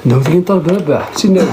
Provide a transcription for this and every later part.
ناوي نطلب رباح سينا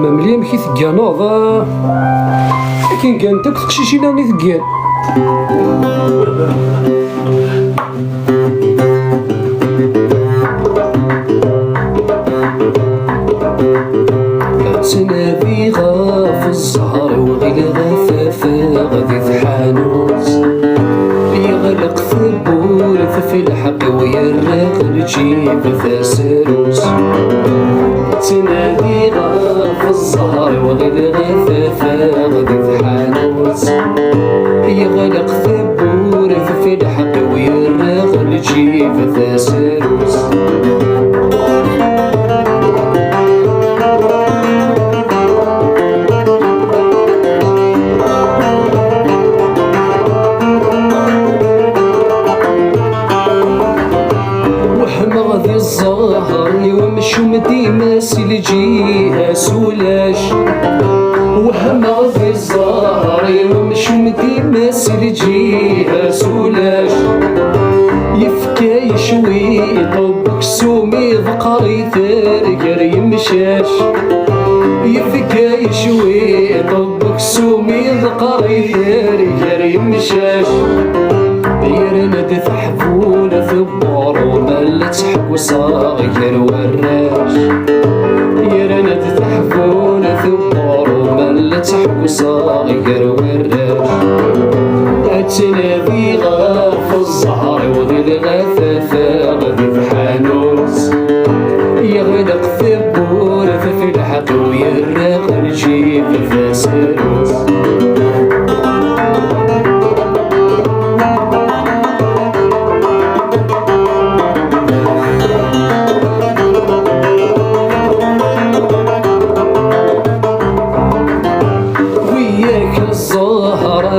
ما مليان كي ثقانوض لكن كانت تقشيشينا اللي ثقان تنادي غاف الزهر وغير غفافة غادي ثحانوت يغلق ثبورث في الحق ويرق الجيب ثاسروس تنادي غاف الزهر وغير غفافة غادي ثحانوت يغلق ثبورث في الحق ويرق الجيب ثاسروس الزهر ومشوم ديما سلجيها سولاش وهم غضي الزهر ومشوم ديما سلجيها سولاش يفكى يشوي طبك سومي ذقري ثارقر يمشاش يفكى يشوي طبك سومي ذقري ثارقر يمشاش يرند ثحفون ثبار وملت حق صاغر وراش يرند ثحفون ثبار وملت حق صاغر وراش أتنادي غاف الزهر وذي الغثاثة غادي بحانوس يغلق ثبور في الحق ويرق الجيب فاسروس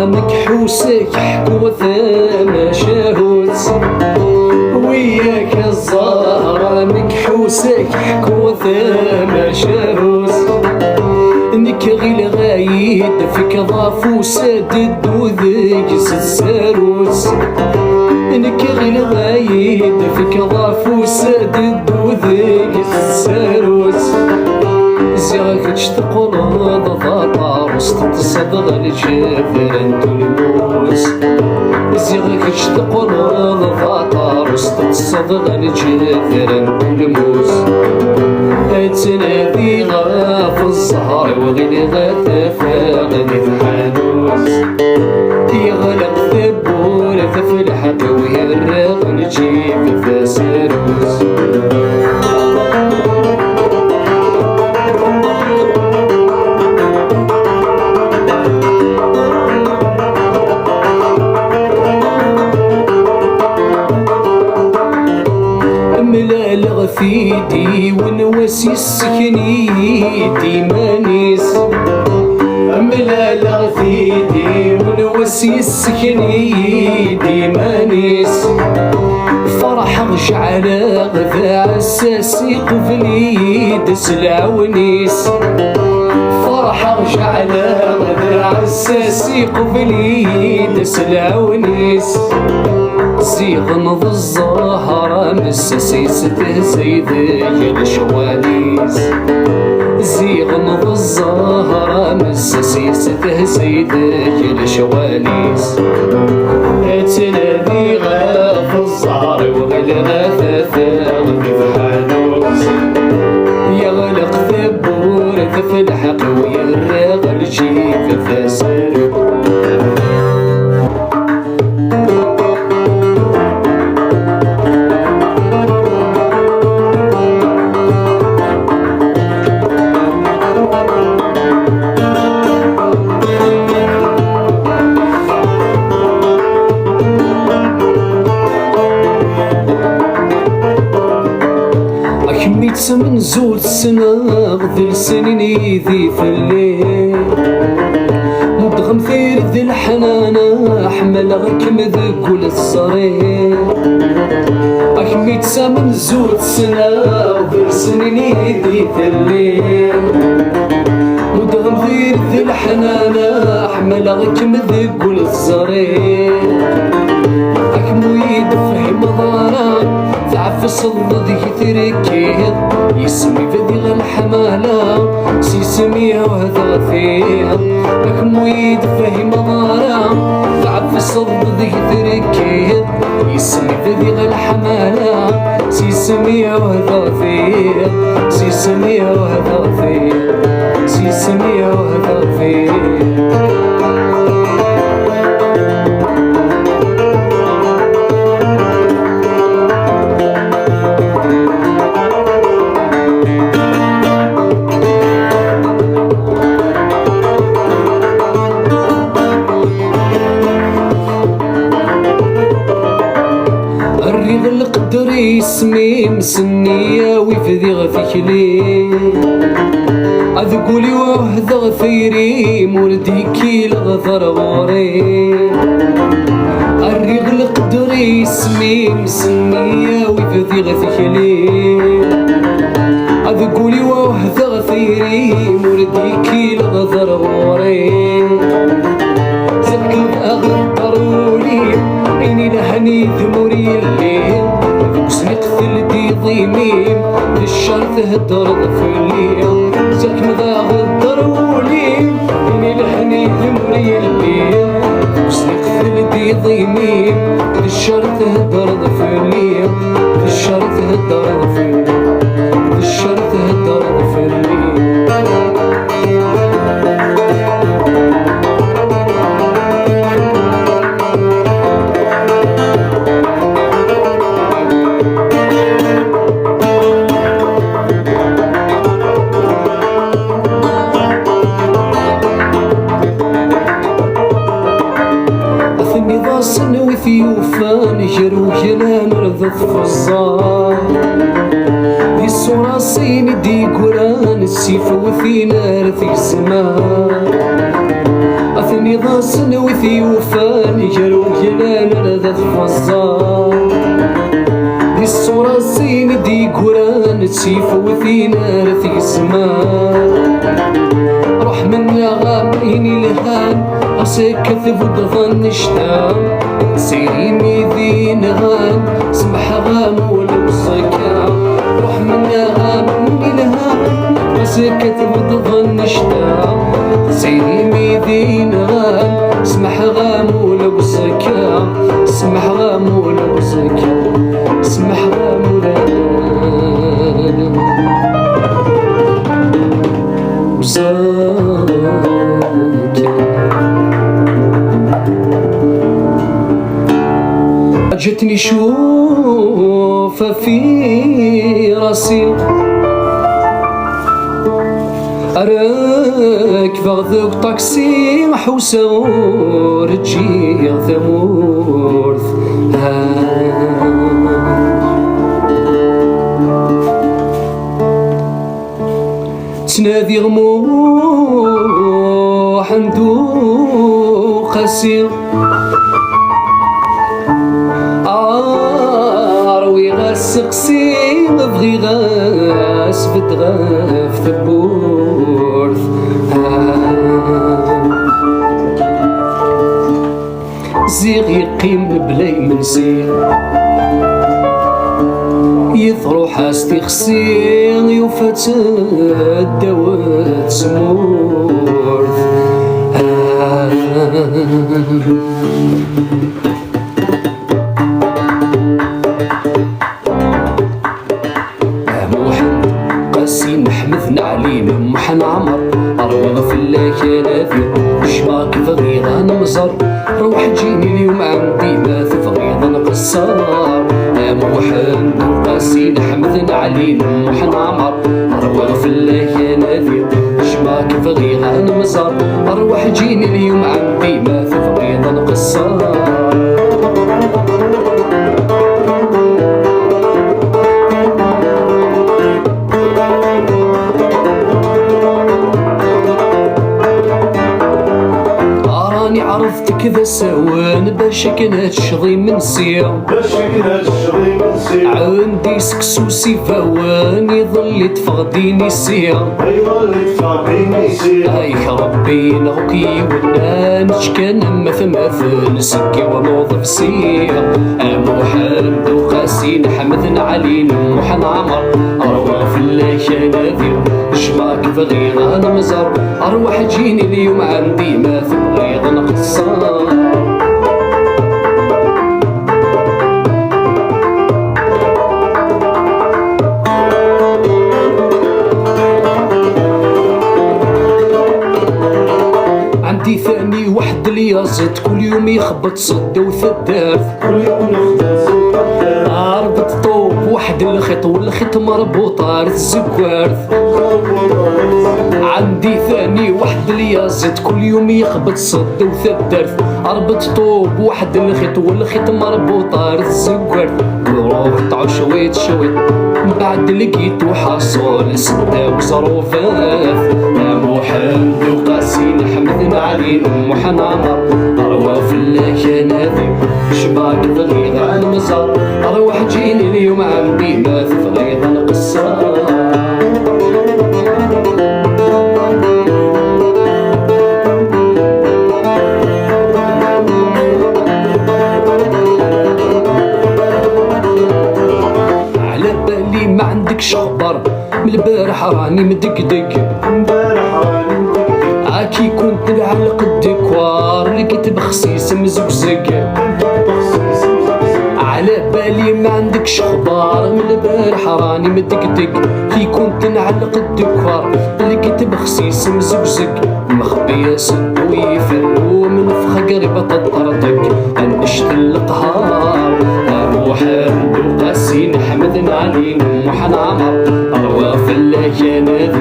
مكحوسك حكو ثما شاهوت وياك الزهرة مكحوسك حكو ثما شاهوت انك غير غايد فيك ضافو سادد وذيك الساروت انك غير غايد فيك ضافو سادد وذيك الساروت زيغك تشتقل ضفاطار وستتصدغ الجافر انتو الموس زيغك تشتقل ضفاطار وستتصدغ الجافر انتو الموس تنادي غاف الزهر وغير غثافة غادي ثحانوس يغلق ثبور في الحق ويرق الجيب فاسروس فيدي ونواسي السكني ديمانيس أملا فيدي ونواسي السكني ديمانيس فرح غش على غذا عساسي قفلي دس العونيس فرح غش على غذا عساسي قفلي دس العونيس زيغ نض الزهرة مسسيسته زيدك الشواليس زيغ نض الزهرة مسسيسته زيدك الشواليس تنادي غاف الزهر وغير غثاثة غادي بحانوس يغلق ثبور في الحق ويرق الجيب فاسروس من زود السنة غذل سنيني ذي في الليل مدغم ثير ذي الحنانة حمل غكم ذقول الصرير أكميت من زود السنة غذل سنيني ذي في الليل مدغم ثير ذي الحنانة حمل غكم ذقول الصرير أكمو يدفهم ضارا تعف صد ذي تركيض يسمي فدي الحمالة سيسمي وهذا فيها أكمو يدفهم ضارا تعف صد ذي تركيض يسمي فدي الحمالة سيسمي وهذا فيها سيسمي وهذا فيها سيسمي وهذا فيها اسمي مسنية ويفذي غفيك لي أذقولي وهذا غفيري مورديكي لغفر غوري الرغل قدري اسمي مسنية ويفذي غفيك لي أذقولي وهذا غفيري مورديكي لغفر غوري زكر أغدرولي عيني لهني ذموري الليل نقتل دي ضيميم للشر تهدر ضفليم زك مذا غدرولي إني لحني ذمري الليل نقتل دي ضيميم للشر تهدر ضفليم للشر تهدر ضفليم للشر تهدر ضفليم في وفان جرو جلان رضت في الزار ذي الصورة صين دي قران السيف وفي نار في الزمان أثني ضاسن وفي وفان جرو جلان رضت في الزار ذي الصورة صين دي قران السيف وفي نار في الزمان روح من غابيني لهان أسكت فضغن نشتام سيري ميذين غان سمح غام ولو سكام روح من غابيني لهان أسكت فضغن نشتام سيري ميذين غان سمح غام ولو سكام سمح غام ولو سكام سمح غام ولو جتني شوف في راسي أراك فغذوك طاكسي محوسة ورجي ثمورث تنادي غموح ندو قاسي روي غاسقسي غبغي غاس بدغاف ثبورث زيغ يقيم بلاي من زيغ يثرو حاستي خسير يوفات الدوات سمورث قاسي محمد نعليم محن عمر أروض في الله كنافير شماك فغيضة نمزر روح تجيني اليوم عندي ما فغيضة نقصر موحد قاسي نحمد نعليم محن عمر أروض في الله كنافير شماك فغيضة نمزر روح تجيني اليوم عندي ما فغيضة نقصر عرفتك ذا سوان باش كنا تشغي من سيا عندي سكسوسي فوان يظل يتفغديني سيا ايك ربي نغكي ونانش كان مثل سكي ونوظف سيا محمد وقاسين حمدنا علي نوح نعمر أرواح في الله شنافير شماك بغيغ أنا مزر أرواح جيني اليوم عندي ما في بغيغ نقصر عندي ثاني واحد اليازد كل يوم يخبط صد وثداف ربط طوب واحد الخيط والخيط مربوط على الزكوارث عندي ثاني واحد اليازد كل يوم يخبط صد وثداف ربط طوب واحد الخيط والخيط مربوط على الزكوارث قطعو شويت بعد لقيتو حصول سدا وصروفاف محمد وقاسين حمدنا علي نوح نعمر أرواح في الله شنافي شباك بغيغ عن مزار أرواح جيني اليوم عندي ما في بغيغ نقصر ما عندكش خبر من البارح راني مدقدق عاكي كنت نعلق الديكوار لقيت بخسيس مزقزق على بالي ما عندكش خبر من البارح راني مدقدق كي كنت نعلق الديكوار لقيت بخسيس مزقزق مخبية سد ويفلو من فخ قريبة تطرطق انشت القهار محمد وقاسين حمدنا علي نوح نعمر أرواح في الله جنادي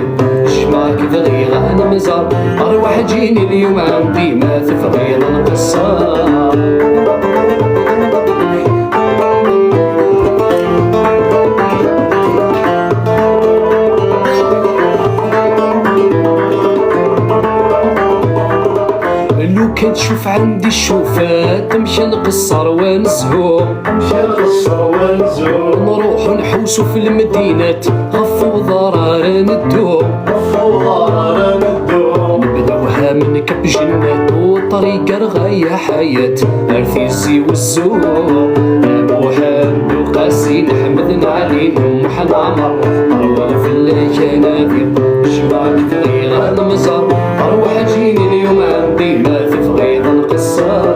شماك بغيغ أنا مزار أرواح جيني اليوم عندي ما في بغيغ نقصر لو كان تشوف عندي الشوفات نمشي نقصر ونزهو نروح نحوسو في المدينات غفو ضرار ندو نبداوها من كب جنات وطريق رغاية حياة ارثيزي والزور محمد وقاسين حمدنا علي نوح نعمر أرواح في الله جنافير شباك بغيغ أنا مزار أرواح جيني اليوم عندي ما في بغيغ نقصر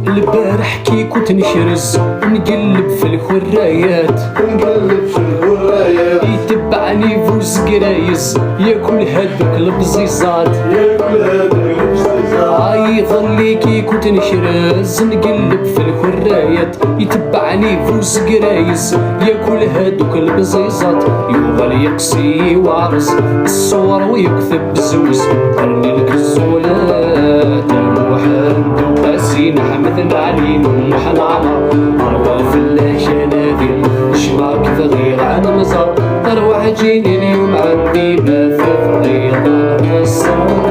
البارح كي كنت نشرز نقلب في الخرايات يتبعني فوز قرايز ياكل هادوك البزيزات يظلي كي كنت نشرز نقلب في الخرايات يتبعني فوز قرايز ياكل هادوك البزيزات يوغل يقصي وعرس الصور ويكتب بزوز قرني لك الزولات محمد وقاسين حمدنا علي نوح نعمر أرواح في الله شنافير شماك بغيغ عن مزار أرواح جيني اليوم عندي ما في بغيغ نقصر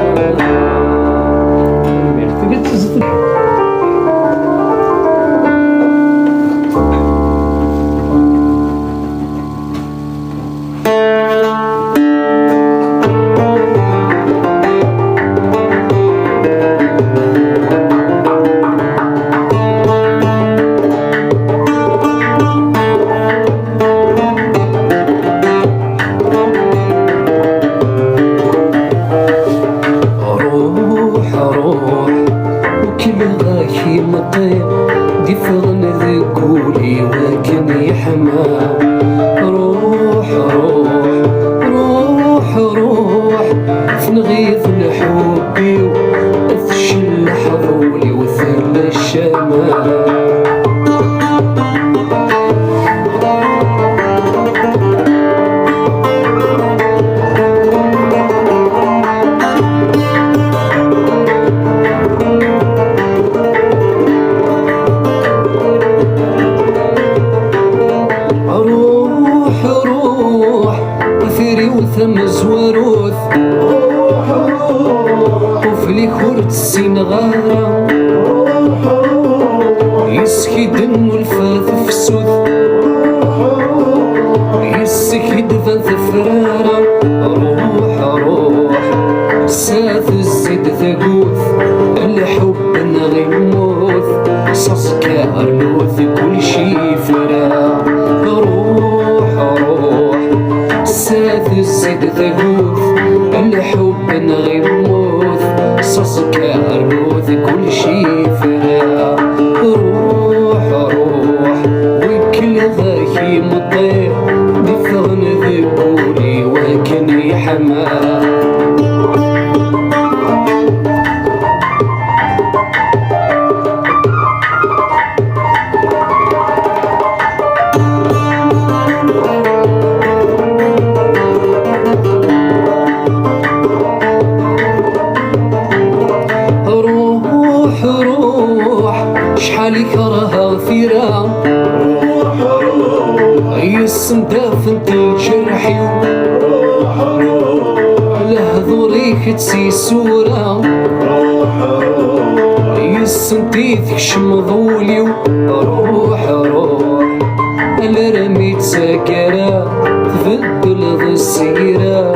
نغارة يسكي دم الفاث في السوث يسكي دفن فرارة روح روح ساث الزيد ثقوث الحب نغي موث صصكا أرنوث كل شي فرا روح روح ساث الزيد ثقوث الحب نغي موث صصكا أرنوث كل شي فرا روح روح وكل غاكي مطير بثغن ذبولي وكن يحمى شحال كرهها ثيرا يسم دافن الجرحي لهذوريك تسي سورة يسم تيثك شمضولي روح روح انا رميت سكرة تفضل ذو السيرة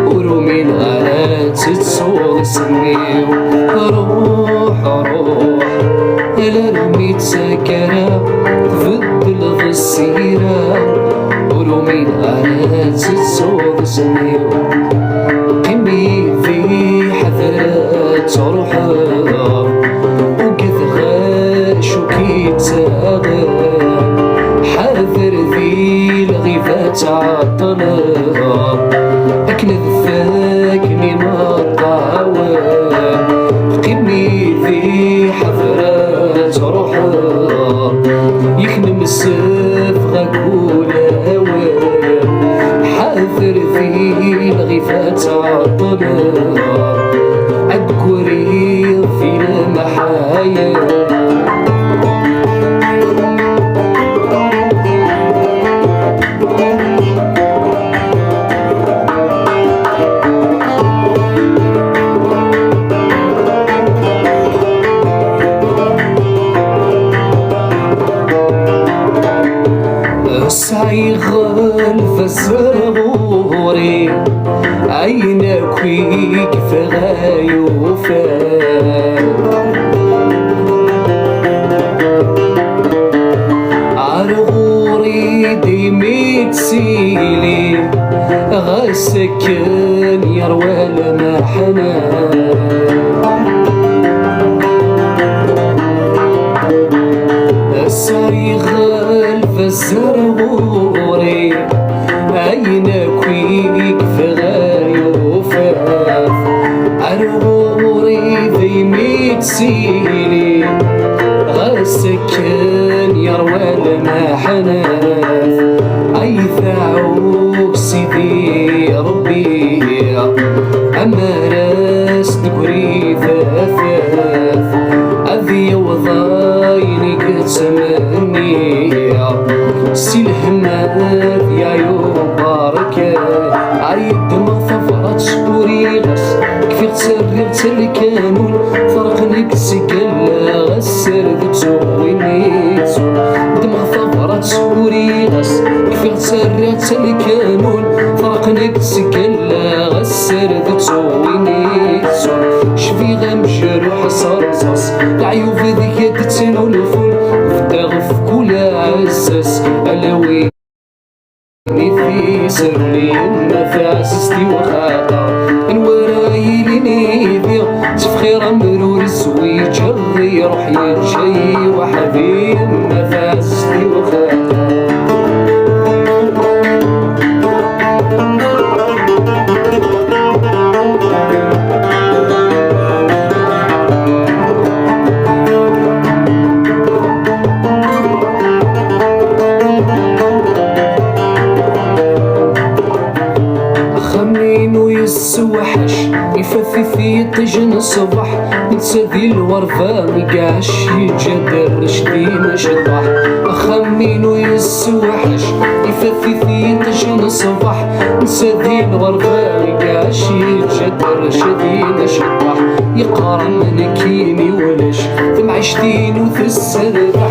ورومي الغالات تصوغ سميو روح روح انا رميت سكرة تفضل ذو السيرة ورومي الغالات تصوغ سميو قمي في حذرات روحها وكثغاش وكيتاغر حاذر ذي الغيفات عطلها أكل ذفاكني ما طاوان قمي ذي حفرات روحها يخنم السف غاكول هوان حاذر ذي الغيفات عطلها أذكري في المحايا سايغل فالزرغوري عينك ويك فغايوفا عرغوري ديمي تسيلي غاسكن يروى لما حنان سايغل فالزرغوري عينك ويك فغايوفا عرغوري ذي تسيلي غاسكن يروى لما حناث عيثاعوك سيدي ربي أما راس نقري ثاثاث أذي وضايني كتمني سي الهمات يا يبارك عيد مغفرات شكوري غس كفيت سررت الكانون فرقنك سقلا غسر ذبتوينيتو دمغفرات شكوري غس كفيت سررت الكانون فرقنك سقلا غسر ذبتوينيتو شفي غمجروح صرصص العيوب ذيك تتنو الفول فتغف كل عزاز ألوي في سرلي نفاسستي وخاطر الوراي لنيذي تفخير مرور الزويج غي روح يجي وحبيب نفاسستي وخاطر السوحش يففي في طجن الصبح ننسى ذي الورفة مقاش يتجدر رشدي مشطح أخمين ويسوحش يففي في طجن الصبح ننسى ذي الورفة مقاش يتجدر رشدي مشطح يقارن من كيمي ولاش تمعشتين وتسربح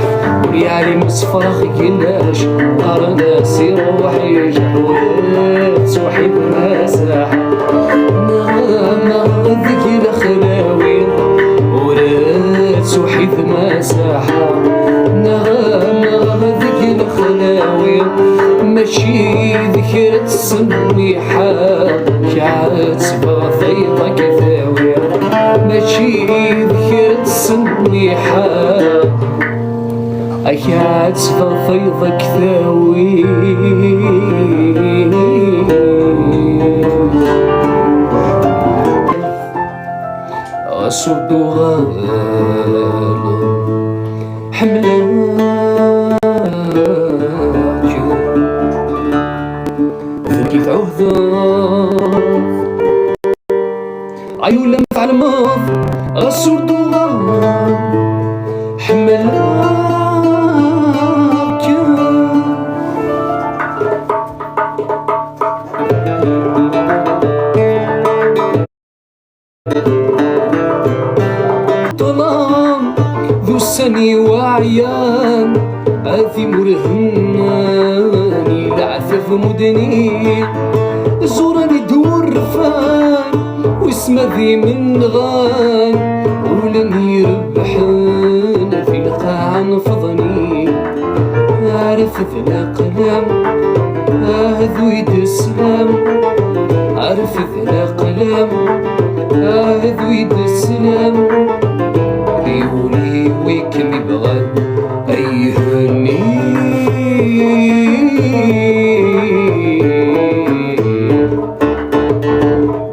وليالي مسفرخ كلاش قارنا سير روحي جحوات وحيد مساح نغمة ذيك الخلاوي ورات وحيد مساحة نغمة ذيك الخلاوي ماشي ذكرت سميحة كاتبة ضيطة كثاوي ماشي ذكرت سميحة كاتبة ضيطة كثاوي صرت غالو حملاك ذكيت عهدك عيون لما فعل ماض صرت غالو حملاك سني وعيان آثم رهناني لعثف مدني زورني دور رفان واسم ذي من غان ولن يربحن في القاع نفضني عارف ذا قلم ذويد السلام عارف ذا قلم ذويد السلام يولي ويكم يبغى أيهني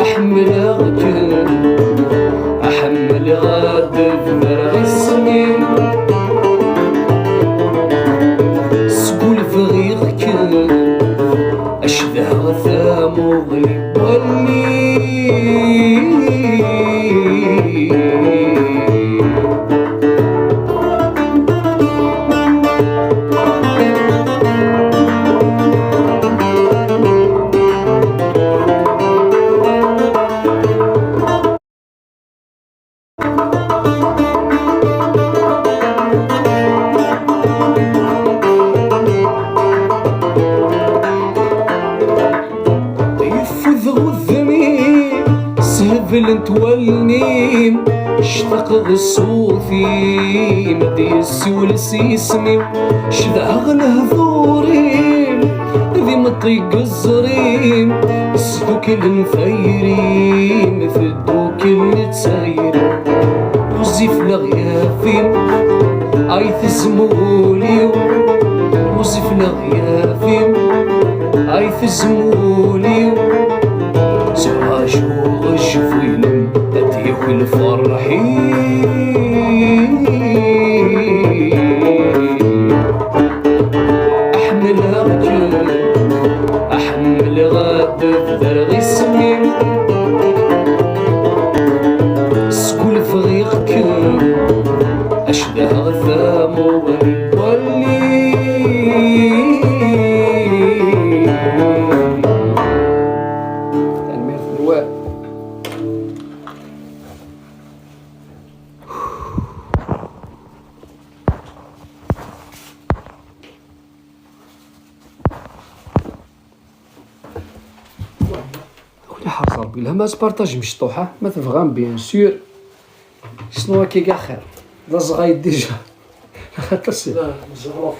أحمل غجل أحمل غاد بمرغ السنين سقول فغيغك أشده غثا مغلب ولي سهبل تولني اشتاق غصوثي مدي السول سيسمي شذا غله ذوري ذي مطيق الزريم سدوك النفيري مثل دوك النتسايري وزيف لغيافي عيث زمولي وزيف لغيافي عيث زمولي سراجو غشفين أتيك الفرحين أحمل رجل أحمل غاد ذرغي السمين سكول فريقك أشده غثام ولي حاصل ربي لها ما سبارطاج مشطوحة ما تفغام بيان سور شنو كي كاع خير لا صغايد ديجا خاطر سي لا مزغروف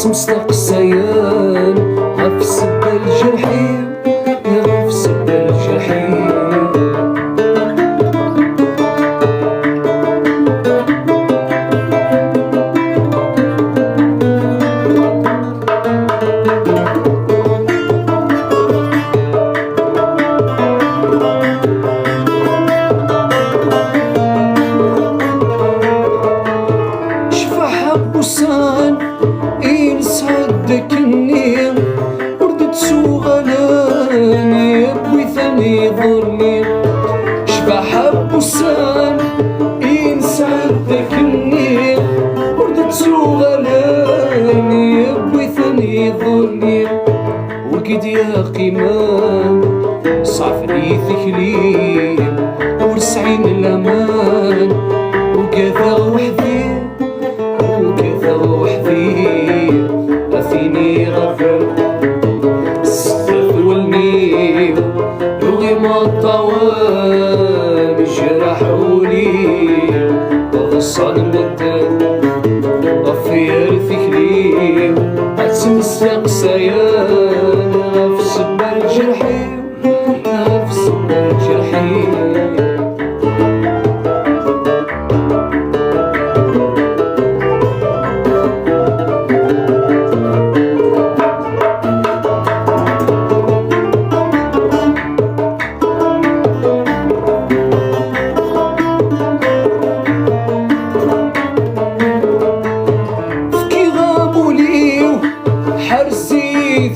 تمسطق سيان غف سبا الجرحيم غف سبا الجرحيم. بوسان ينسعدك النيل وردت سوغلاني يبوي ثاني ظلمي. شبح بوسان ينسعدك النيل وردت سوغلاني يبوي ثاني ظلمي. وقد يا قيمان صعفني ثكليل ورسعين الأمان وكذا وحدي وكذا وحدي أثيني غفر السفر والميل لغي ما الطوال جرحولي وغصان المدن غفير ثكلي أتمسك سيان غف سبا الجرحيم غف سبا الجرحيم.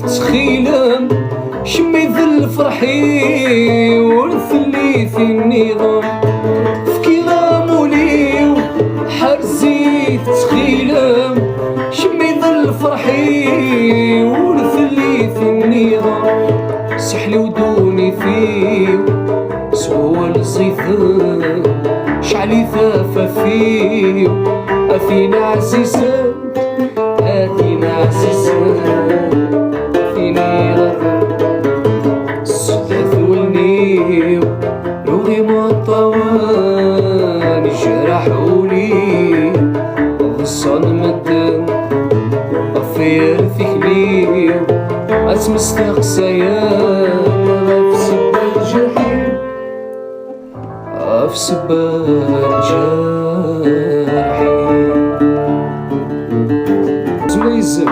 تخيلم شمي ذل فرحي ورثلي في النظام فكي غامولي حرزي تخيلم شمي ذل فرحي ورثلي في النظام. سحلي ودوني فيه سوى الزيثان شعلي ثافة فيه أثينا عزيزة أثينا عزيزة السداث والنيو لغي ما الطواني جرحولي وغصان مدن غفير ثكلي أتمسطق سيان غف سبا الجرحيم غف سبا الجرحيم. زميزم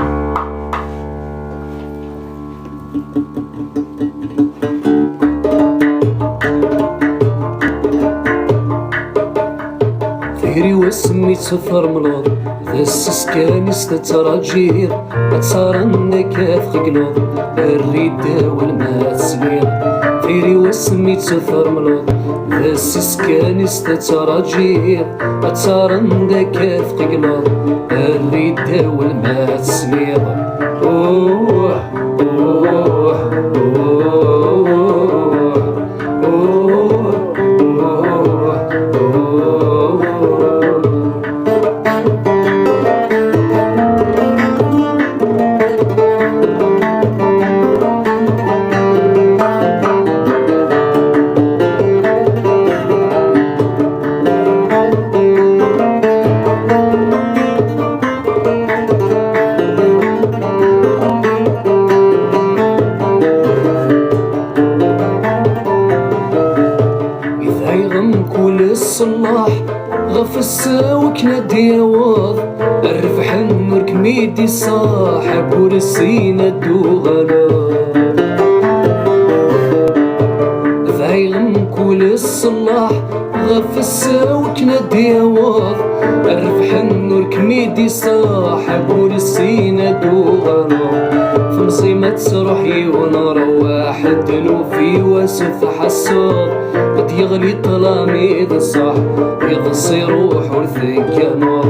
ثيري واسمي تثر ملوض ذا السسكان يستتراجير أتصارنك أثقلوض الريدة والماء تسلير. ثيري واسمي تثر ملوض ذا السسكان يستتراجير أتصارنك أثقلوض الريدة والماء تسلير. أوه أوه الصلاح غف الساوك نادي واض الرفح النور كميدي صاحب ورسينا الدوغانا. ذايغن كل الصلاح غف الساوك نادي واض الرفح النور كميدي صاحب ورسينا الدوغانا. فمصيمة روحي ونرى واحد نوفي واسف حصاد قد يغلي طلاميذ الصح يغصي روح ورثك نور.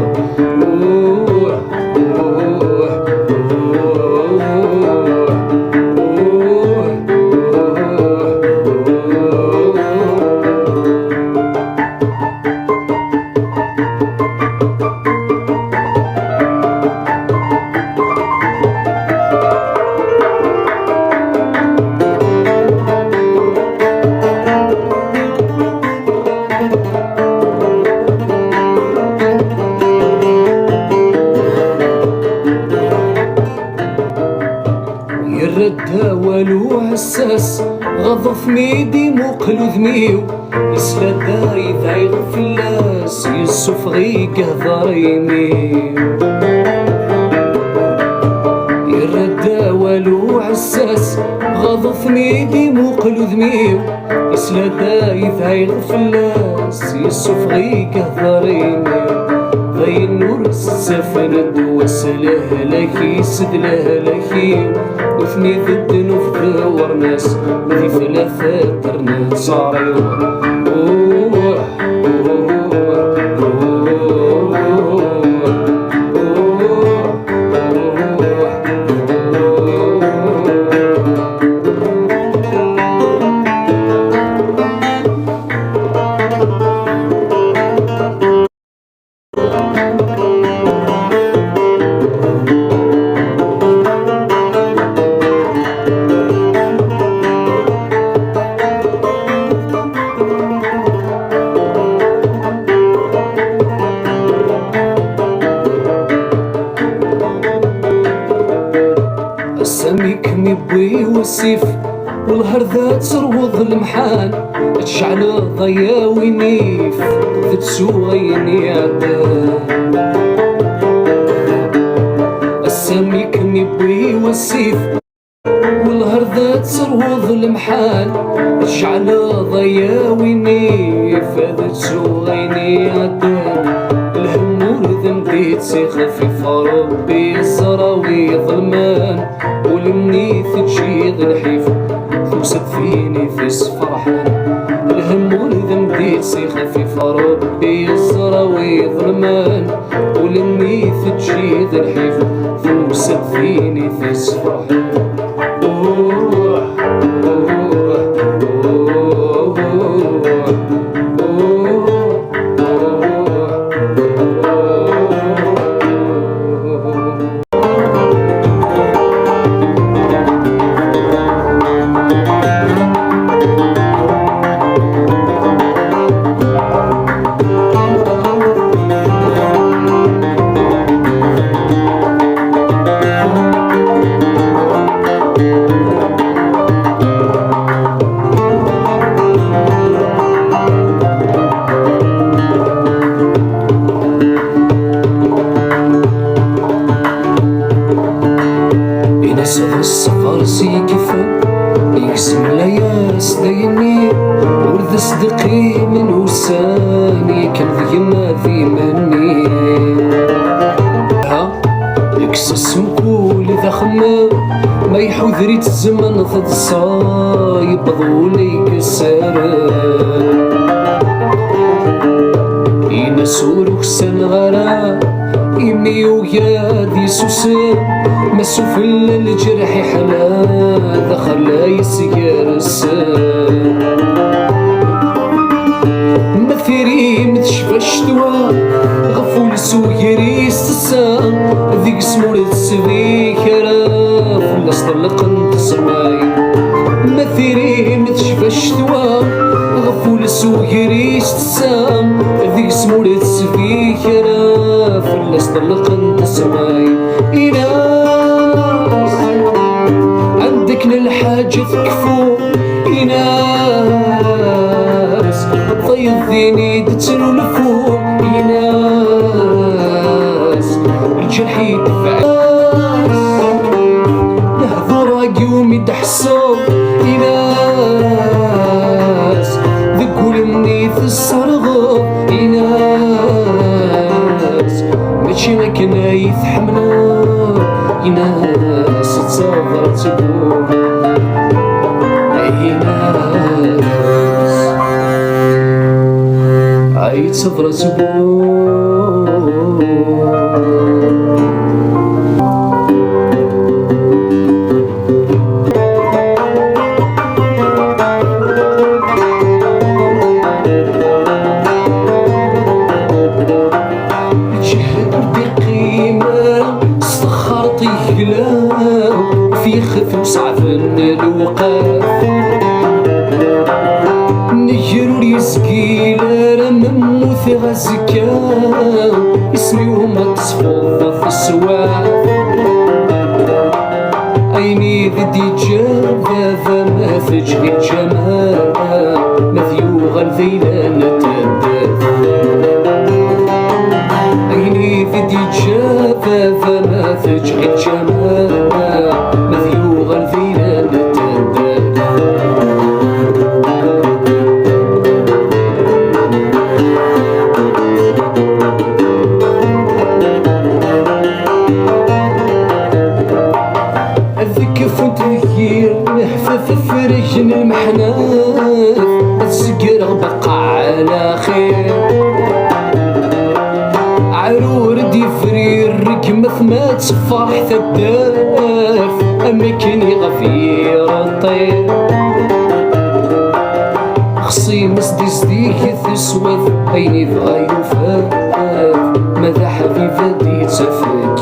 يرد والو عساس غضف ميدي موقل ذميو يسلا دايد عيغف اللاس يسوف غيقه ضريميو يرد والو عساس غضف ميدي موقل ذميو يسلا دايد عيغف اللاس يسوف غيقه ضريميو ضي النور السفرد وسله لكي سدله لكي وثني ضد نوف ثور ناس ذي ثلاثة ترنت صاريو ساميك مبوي والسيف والهرذا تروض المحان تشعل ضيا ونيف تسوغيني عدان الساميك مبوي والسيف والهرذا تروض المحان تشعل ضيا ونيف تسوغيني عدان الهمور ذنبي تخفف ربي الزراوي ظلمان ولمني تجيض الحيف توسد فيني في فرحان الهمور ذنبي تخفف ربي الزراوي ظلمان ولمني تجيض الحيف توسد فيني في فرحان صدر السفر سيكفن يقسم لياس دايني ورد صدقي من وساني كان ذيما في مني ها يكسس مكول ذا خمام ما يحوذري الزمن ضد صايب ضولي كسران ينسور وكسان غرام يمي ويادي سوسان مسوفل الجرح حلا دخل لا يسير السان مثيري متشفى الشتوى غفول سويري السسان ذيك سمور تسبي كراف ولا سطلقن تسماي مثيري متشفى الشتوى غفول سويري السسان ذيك سمور تسبي كراف ولا سطلقن تسماي عندك للحاجة تكفو إناس ضيض ذيني دتلو لفو إناس الجرح يدفع نهضو راقي وميتحسو إناس ذكو لمني في السرغو إناس ماشي ما كنا يتحملو إناس تصغر تقول إناس عي تصغر تقول في خف وصعب الوقاف نجرو ريسكي لرمم في غزكا اسمي وما تصفوض في السواق عيني بدي جافا ما تجري جمال مثيوغا ذيلا نتدف عيني بدي جافا ما تجري جمال مثيوغا ذيلا نتدف فرجن المحناف السقر بقى على خير عرور دي فرير رقمث ما تصفح ثداف أماكن غفير الطير خصي مسدي صديق تسوث عيني بغا يوفاف ماذا حبيبة دي تفكير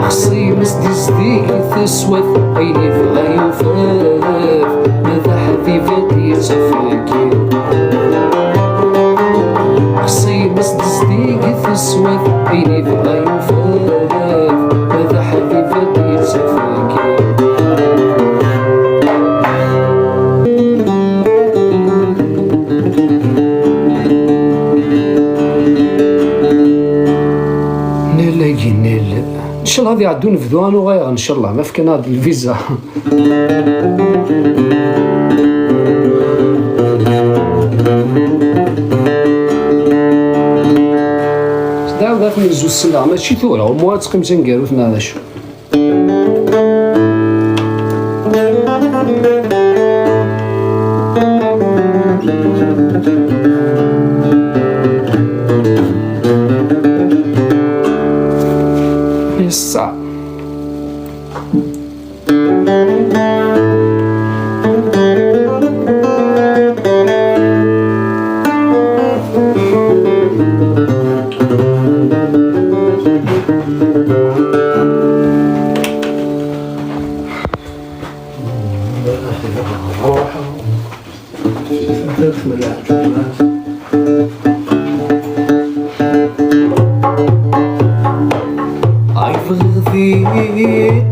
خصي مسدي صديق تسوث عيني بغا يوفاف ماذا حبيبتي تفكير خصي مسدي صديق تسوث عيني بغا يوفاف ماذا حبيبتي تفكير نلاقي نلاقي ان شاء الله غادي يعدو نفدو انا وغير ان شاء الله ما فكنا هاد الفيزا داو ذاك من زوج السنة ماشي ثورة ومواد تقيمتين نقالوثنا هذا شو يسع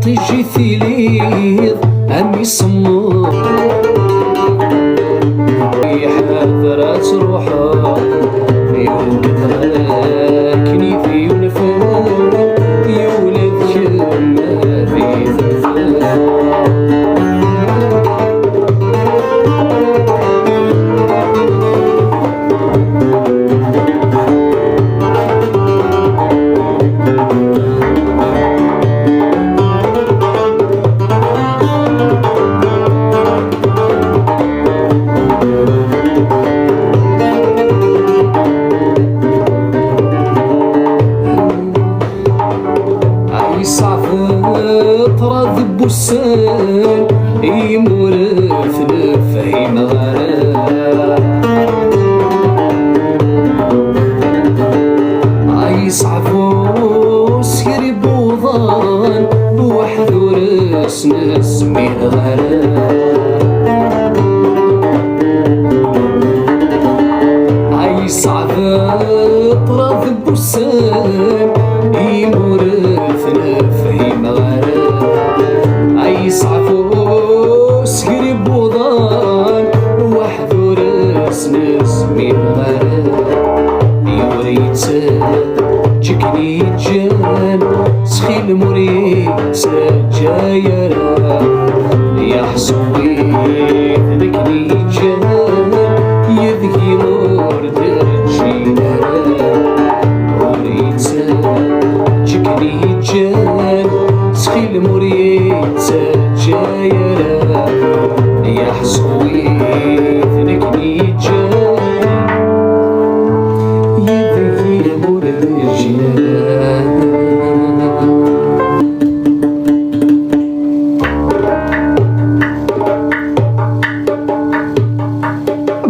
تجي ثليظ عمي صمود حاضرات روحها يوم كذاكني في ونفور يولد كما في ثلثان طراد بوسان يمورث الفهيم عيصعفو سيري بوضان بوحد ورس نسمي عيصعفو طراد بوسان يمورث الفهيم عيصعفو سكري بوضان واحد ورس نسمي يوريت جكني جان سخيل مريت جايرة يا حصوي ذكني جان يذكي مورد رجينا وريت جكني جان سخيل مريت جايرة يا حصوي ذكني جان يذكي مورد رجينا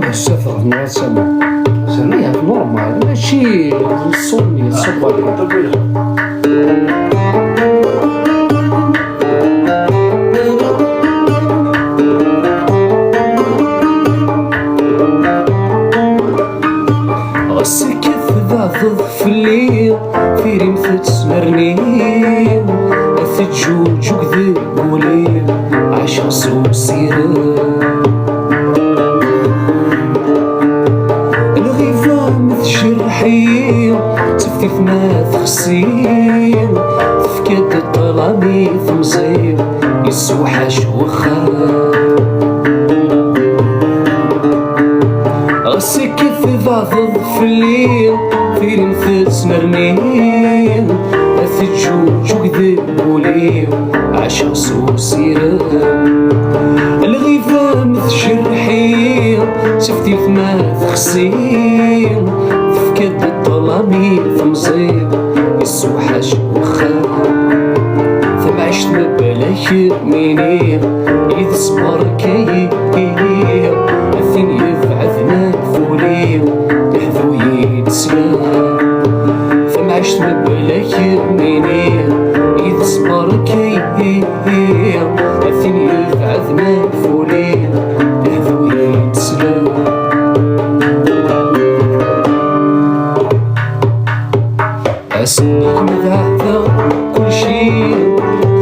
السفر في نهار سنة في نورمال ماشي الصوني الصبر وكذب قولي عاش سوسيرة الغيفة متجرحين تفتيف ما تخسين تفكاد الطلامي ثمزيب يسوحاش وخا غسكت بعض في الليل في المثل مرمين أثجوج وكذب قولي عاشق سوسيرة الغيفة متجرحين شفتي ما تخسين فكاد الظلامي ثمزيب يسوحاش وخا ثم عشت مبلاك مني إذ صبر كي أثين يفعثنا فولي لحظو يتسلام ثم عشت مبلاك مني إذ صبر كي أثين يفعثنا فولي لحظو يتسلام أسنيك مذعثة كل شي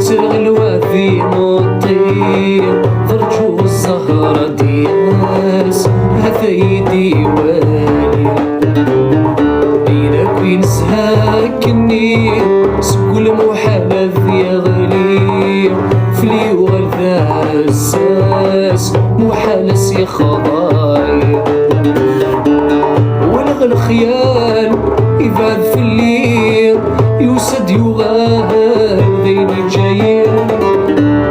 ترغ الوافي مطير ضرجو الزهرة دياس هذا يدي والي بينك وين سهاكني سقول محالة يا غلي فلي والذا الساس محالة سي خضايا ولغ الخيال يبعد في الليل يوسد يغال ذيني جايين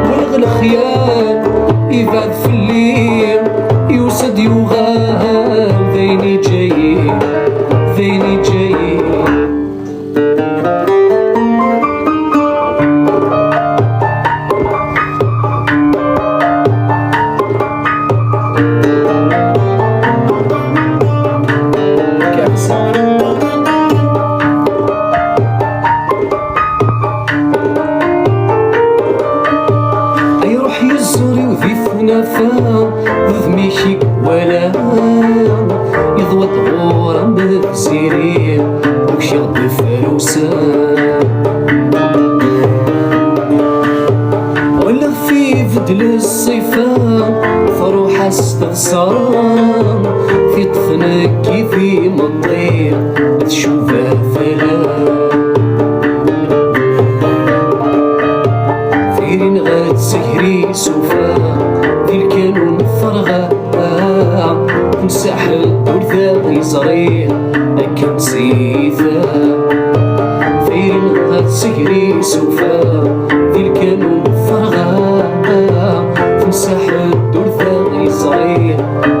ولغ الخيال يبعد في الليل يوسد يغال ذيني جايين ذيني جايين يزري وذي ثنافا ذميشي ولا يضوى غورا بزيري وكشي غدي فلوسا ولا في فدل الصيفا فروح استغصان في طفنك كيفي مطير تشوفها فلا سهري سوفا في الكانون فرغا مساح الدور ذا يصري لكن سيثا فين غاد سهري سوفا في الكانون فرغا مساح الدور ذا يصري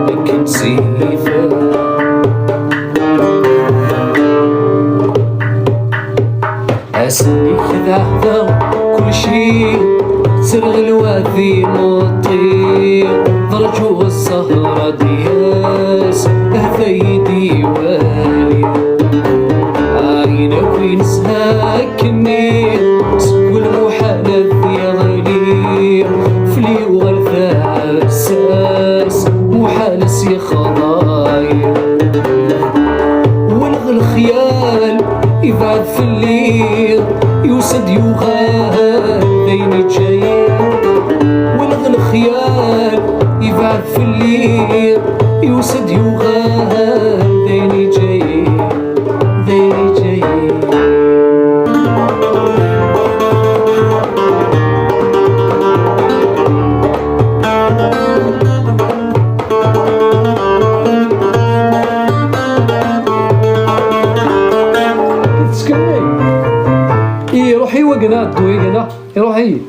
لكن سيثا أسني كذا كل شي سرغ الوادي مطير ضرجو السهرة دياس هفيدي والي عينك وين سهاكني سقول محالة يا غلي فلي وغرثة الساس محالة سي خضايا ولغ الخيال يبعد في الليل يوسد يغال ذيني جايين ولغ الخيال يبعد في الليل يوسد يغال ذيني جايين ذيني جايين روحي وقنا دوي قنا روحي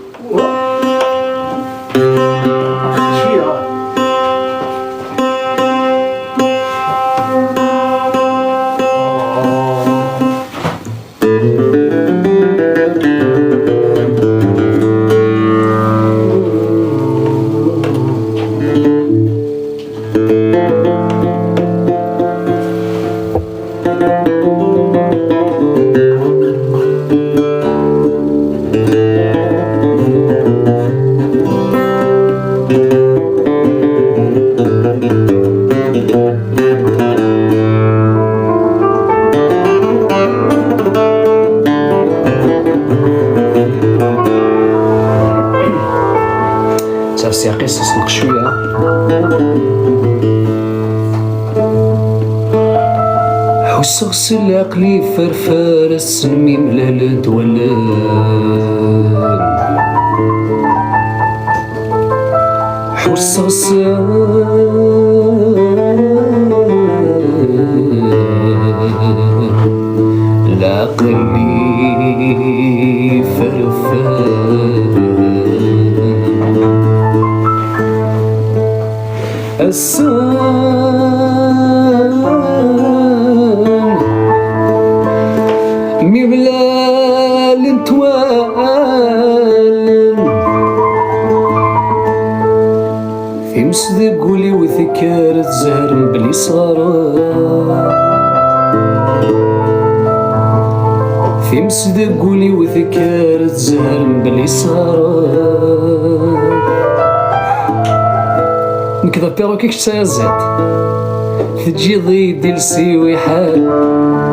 سارسي قصص نقشوية. حسغ سلاقلي فرفار السنمي ملالد ولان حسغ لاقلي فرفار السان مبلال توالن في مصدق قولي وذكار الزهر بلي صغار في مصدق قولي وذكار الزهر بلي صغار نكذا بيروكيك شتا زاد تجي ضيد لسي حال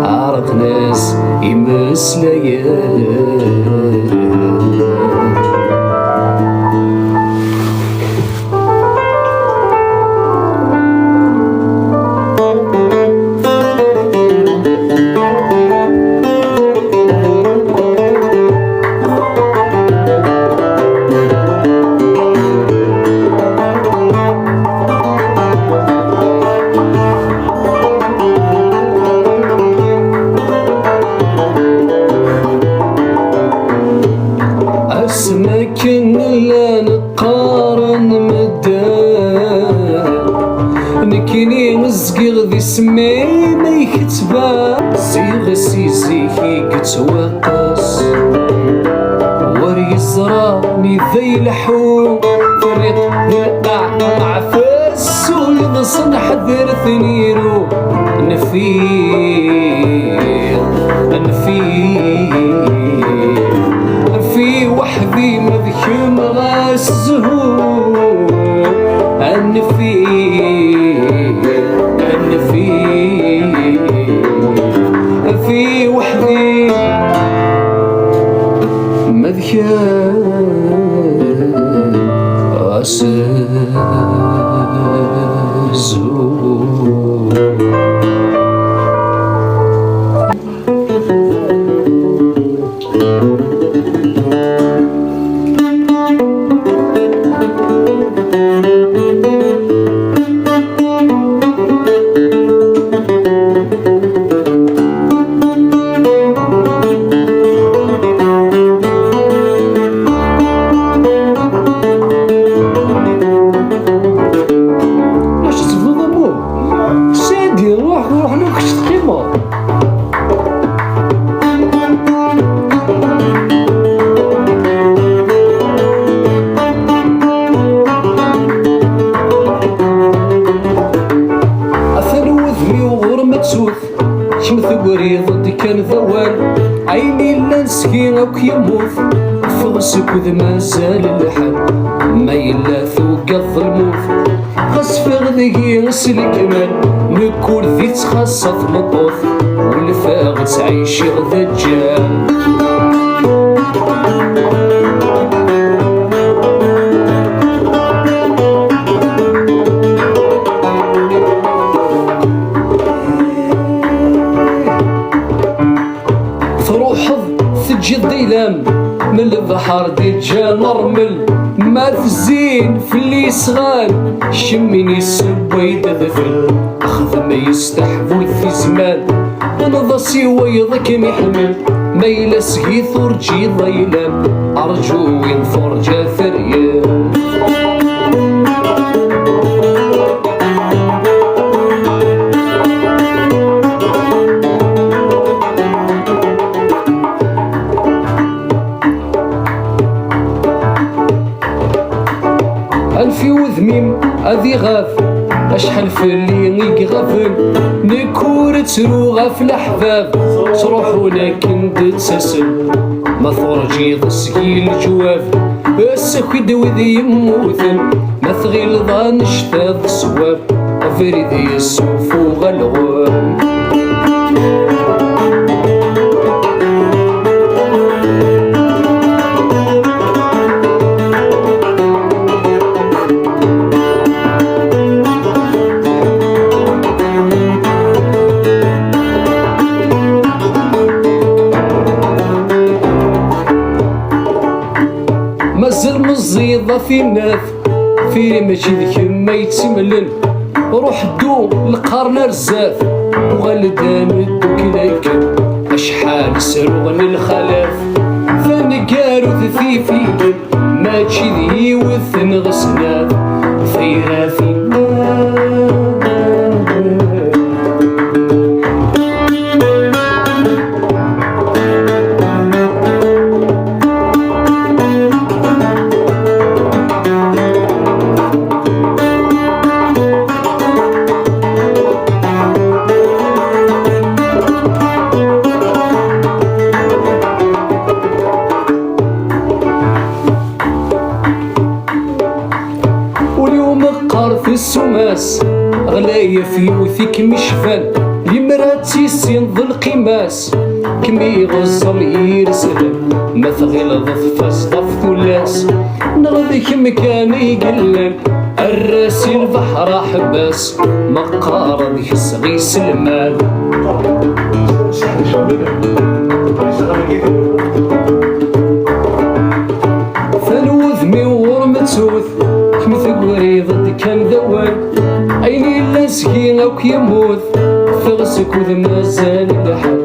عرق ناس يمس ليال لكن لا نقارن مدان نكيني نزقي غذي سمي ما يكتبان زيغ سيزيكي كتوقس وري الزراني ذي لحو فريق ذلقع مع فاس ويضصن حذر ثنيرو في وحدي مذكم غاس الزهور في وحدي مذكم غاس الزهور شمث وريض كان ذوال عيني لا نسكي اوك يموت فغسك وذ مازال الحال ما يلاث وقض الموت خاص فغذي غسل الكمال نكون ذي تخصص مطوف والفاغ تعيش غذا الجال تجي الظلام من البحر دي جا نرمل ما تزين في اللي صغان شميني السبيد ذفل اخذ ما يستحبو في زمان انا ضاسي ويضك محمل ما يلا سقيث ورجي ظلام ارجو وين فرجا فريان ألفي وذميم أذي غاف أشحال في اللي يغفل نكور ترو غاف الأحباب تروح ولكن تتسلسل ما ثرجي ضسكي الجواف السكيد وذي يموثن ما ثغيل ظان شتاذ السواب أفريدي السوف وغلغوام زيضة في الناف في ماشي ذيك ما يتملن روح دو القرن رزاف وغلدان الدو كلايك أشحال سروغن الخلاف فنقارو ثيفي ماشي ذي وثن غسناف ثيرا في في السماس غلاية في وثيك مشفان يمراتي سين ذو القماس كمي غزم يرسل ما تغلظ فاس طف ثلاس نغذيك مكان يقلن الراسي البحر حباس مقارض يسغي سلمان فالوذ من ورمتوث ثقوريض كان ذوان عيني لاسكين أو كيموت ثغسك وذ مازال لحد